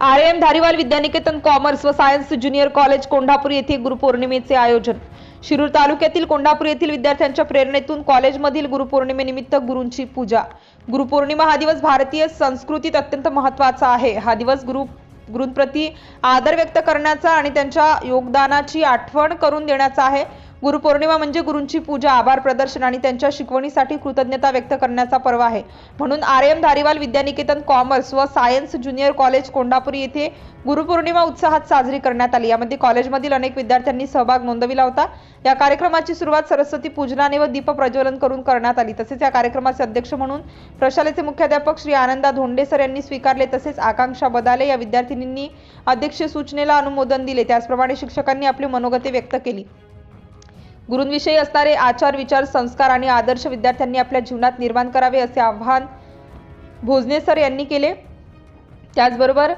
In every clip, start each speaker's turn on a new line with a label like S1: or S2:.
S1: RM Dhariwal विद्यानिकेतन commerce व science junior college कोंढापूर येथे गुरुपौर्णिमेचे आयोजन। शिरूर तालुक्यातील कोंढापूर येथील विद्यार्थ्यांच्या प्रेरणेतून कॉलेजमधील गुरुपौर्णिमेनिमित्त गुरूंची पूजा। गुरुपौर्णिमा हा दिवस भारतीय संस्कृतीत अत्यंत महत्त्वाचा आहे। हा दिवस गुरूंप्रती आदर व्यक्त करण्याचा आणि त्यांच्या योगदानाची आठवण करून देण्याचा आहे। गुरुपौर्णिमा म्हणजे गुरूंची पूजा, आभार प्रदर्शन आणि त्यांच्या शिकवणीसाठी कृतज्ञता व्यक्त करण्याचा पर्व आहे। म्हणून आरएम धारीवाल विद्यानिकेतन कॉमर्स व सायन्स ज्युनियर कॉलेज कोंढापूर येथे गुरुपौर्णिमा उत्साहात साजरी करण्यात आली। यामध्ये कॉलेजमधील अनेक विद्यार्थ्यांनी सहभाग नोंदविला होता। या कार्यक्रमाची सुरुवात सरस्वती पूजनाने व दीप प्रज्वलन करून करण्यात आली। तसेच या कार्यक्रमाचे अध्यक्ष म्हणून प्रशालेचे मुख्याध्यापक श्री आनंदा धोंडे सर यांनी स्वीकारले। तसेच आकांक्षा बदाले या विद्यार्थिनींनी अध्यक्षीय सूचनेला अनुमोदन दिले। त्याचप्रमाणे शिक्षकांनी आपली मनोगते व्यक्त केली। गुरूंविषयी असणारे आचार, विचार, संस्कार आणि आदर्श विद्यार्थ्यांनी आपल्या जीवनात निर्माण करावे असे आवाहन भोजने सर यांनी केले। त्याचबरोबर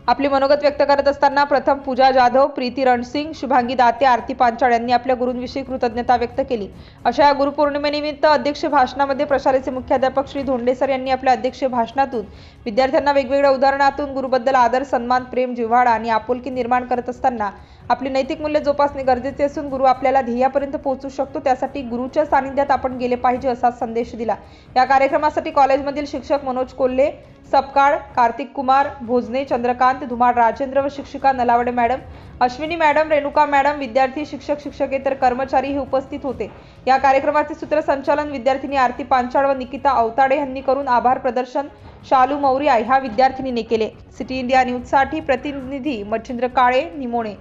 S1: आपली मनोगत व्यक्त करत असताना प्रथम पूजा जाधव, प्रीती रणसिंग, शुभांगी दाते, आरती पांचाळ यांनी आपल्या गुरूंविषयी कृतज्ञता व्यक्त केली। अशा या गुरुपौर्णिमेनिमित्त अध्यक्षीय भाषणामध्ये प्रशालेचे मुख्याध्यापक श्री धोंडे सर यांनी आपल्या अध्यक्षीय भाषणातून विद्यार्थ्यांना वेगवेगळ्या उदाहरणातून गुरुबद्दल आदर, सन्मान, प्रेम, जिव्हाळा आणि आपुलकी निर्माण करत असताना आपली नैतिक मूल्य जोपासणे गरजेचे असून गुरु आपल्याला ध्येयापर्यंत पोहोचू शकतो, त्यासाठी गुरुच्या सानिध्यात आपण गेले पाहिजे असा संदेश दिला। या कार्यक्रमासाठी कॉलेजमधील शिक्षक मनोज कोल्हे, सपकाळ, कार्तिक कुमार भोजने, चंद्रकांत धुमाळ, राजेंद्र व शिक्षिका Nalawade madam, Ashwini madam, Renuka madam, विद्यार्थी, शिक्षक, शिक्षकेतर कर्मचारी हे उपस्थित होते। या कार्यक्रमाचे सूत्रसंचालन विद्यार्थिनी आरती पांचाळ व निकिता अवताडे यांनी करून आभार प्रदर्शन शालू मौर्या ह्या विद्यार्थिनीने केले। सिटी इंडिया न्यूज साठी प्रतिनिधी मच्छिंद्र काळे, निमोणे।